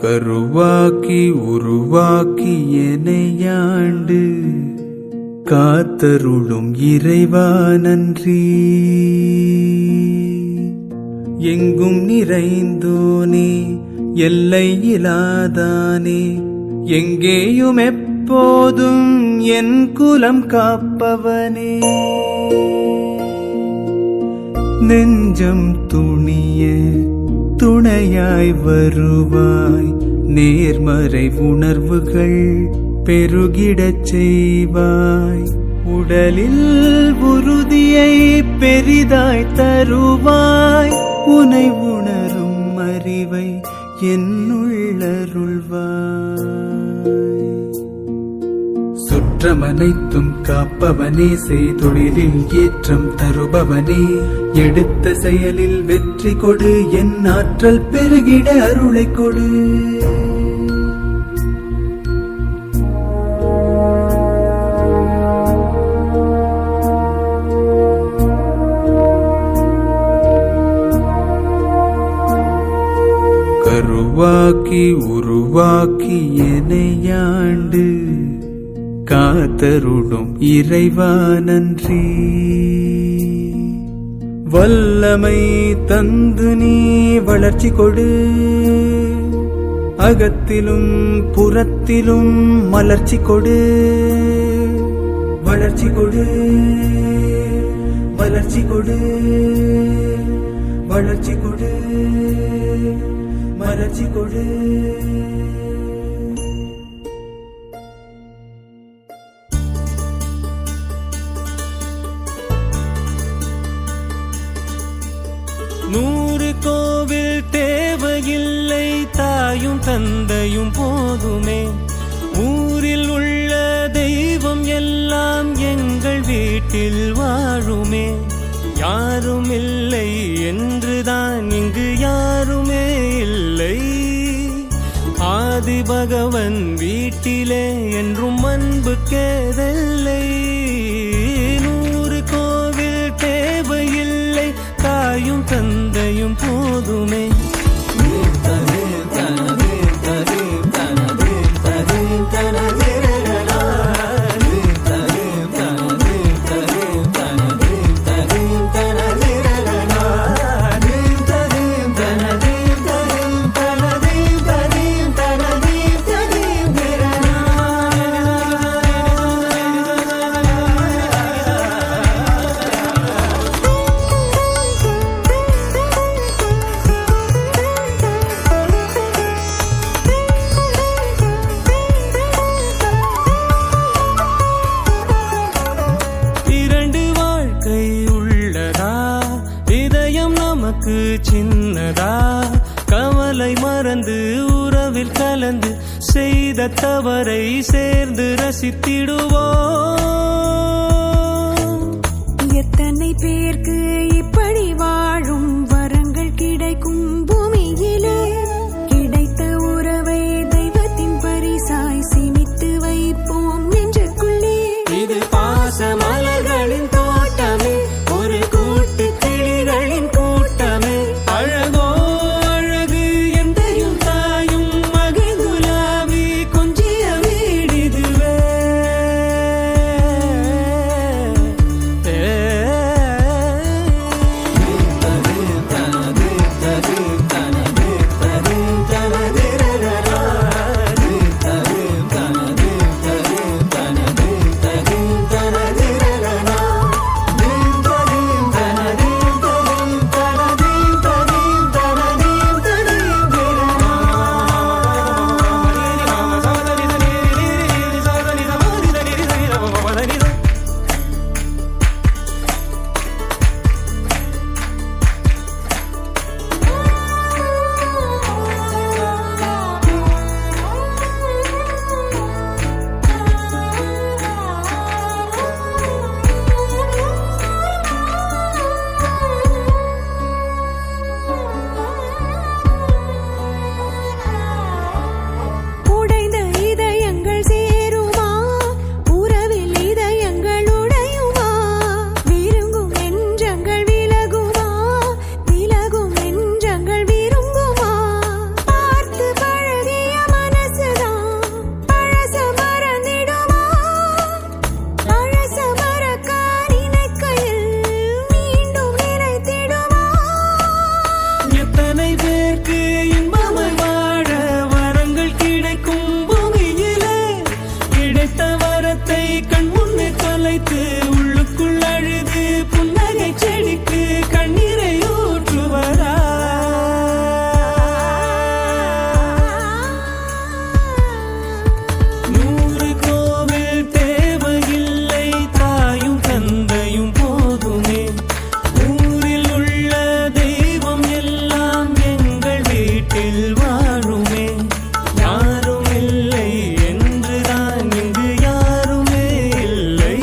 கருவாக்கி உருவாக்கி எனையாண்டு காத்தருளும் இறைவா நன்றி. எங்கும் நிறைந்தோனே எல்லை இலாதானே, எங்கேயும் எப்போதும் என் குலம் காப்பவனே. நெஞ்சம் துணிய துணையாய் வருவாய், நேர்மறை உணர்வுகள் பெருகிடச் செய்வாய். உடலில் உறுதியை பெரிதாய் தருவாய், உனை உணரும் அறிவை என்னுள்ளருள்வாய். சுற்றமனைத்தும் காப்பவனே, செய்தொழிலில் ஏற்றம் தருபவனே, எடுத்த செயலில் வெற்றி கொடு, என் ஆற்றல் பெருகிட அருளை கொடு. கருவாக்கி உருவாக்கி எனையாண்டு காத்தருளும் இறைவா நன்றி. வல்லமை தந்து நீ வளர்ச்சி கொடு, அகத்திலும் புறத்திலும் மலர்ச்சி கொடு. வளர்ச்சி கொடு, வளர்ச்சி கொடு, வளர்ச்சி கொடு, மலர்ச்சி கொடு. நூறு கோவில் தேவையில்லை, தாயும் தந்தையும் போதுமே. ஊரில் உள்ள தெய்வம் எல்லாம் எங்கள் வீட்டில் வாழுமே. யாரும் இல்லை என்றுதான் இங்கு யாருமே இல்லை. ஆதி பகவன் வீட்டிலே என்றும் அன்பு கேதல்லை. நூறு கோவில் தேவையில்லை, தாயும் தந்தையும் போதுமே. சின்னதா கவலை மறந்து உறவில் கலந்து செய்த தவறை சேர்ந்து ரசித்திடுவோம். எத்தனை பேருக்கு இப்படி வாழும் வரங்கள் கிடைக்கும் பூமியிலே. கிடைத்த உறவை தெய்வத்தின் பரிசாய் சேமித்து வைப்போம் நெஞ்சுக்குள்ளே. இது பாச மலர்களின் தோட்டமே, ஒரு கூட்டு கிளிகளின் கூட்டமே. அழகோ அழகு எந்தையும் தாயும் மகிழ்ந்துலாவி கொஞ்சிய வீடிதுவே. பழத்தை கண் முன்னு தொலைத்து உள்ளுக்குள் அழுது புன்னகை செடிக்கு கண்ணீரை ஊற்றுவரா? நூறு கோவில் தேவையில்லை, தாயும் தந்தையும் போதுமே. ஊரில் உள்ள தெய்வம் எல்லாம் எங்கள் வீட்டில் வாழுமே. யாரும் இல்லை என்றுதான் இங்கு யாருமே இல்லை.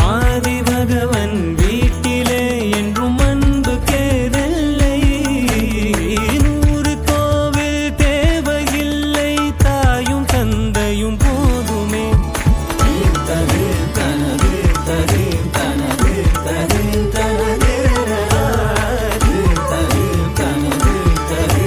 ஆதி பகவன் வீட்டிலே என்றும் அன்பு கேதல்லை. நூறு கோவில் தேவையில்லை, தாயும் தந்தையும் போதுமே. தரு தனது தரு தனது தரு தனது தரு தனது தரு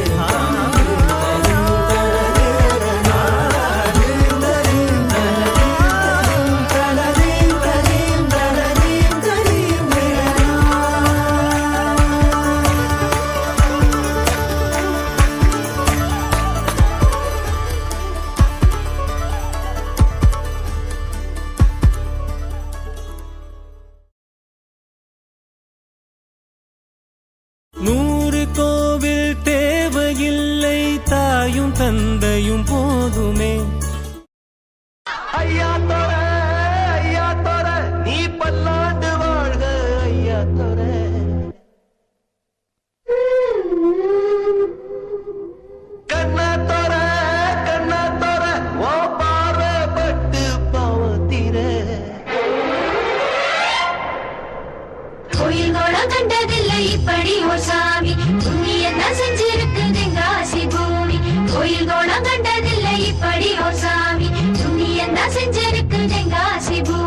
நூறு கோவில் தேவையில்லை, தாயும் தந்தையும் போதுமே. ஐயா தோர நீ பல்லாண்டு வாழ்க ஐயா தோர. கண்ணா தோர ஓ பார்வப்பட்டு பாவத்தீர. கோயில் கோலம் கண்டதில்லை இப்படி ஒரு சாமி, புண்ணியம் தான் செஞ்சிருக்குது காசி பூமி. கோயில் கோலம் கண்டதில்லை இப்படி ஒரு சாமி, புண்ணியம் தான் செஞ்சிருக்குது காசி பூமி.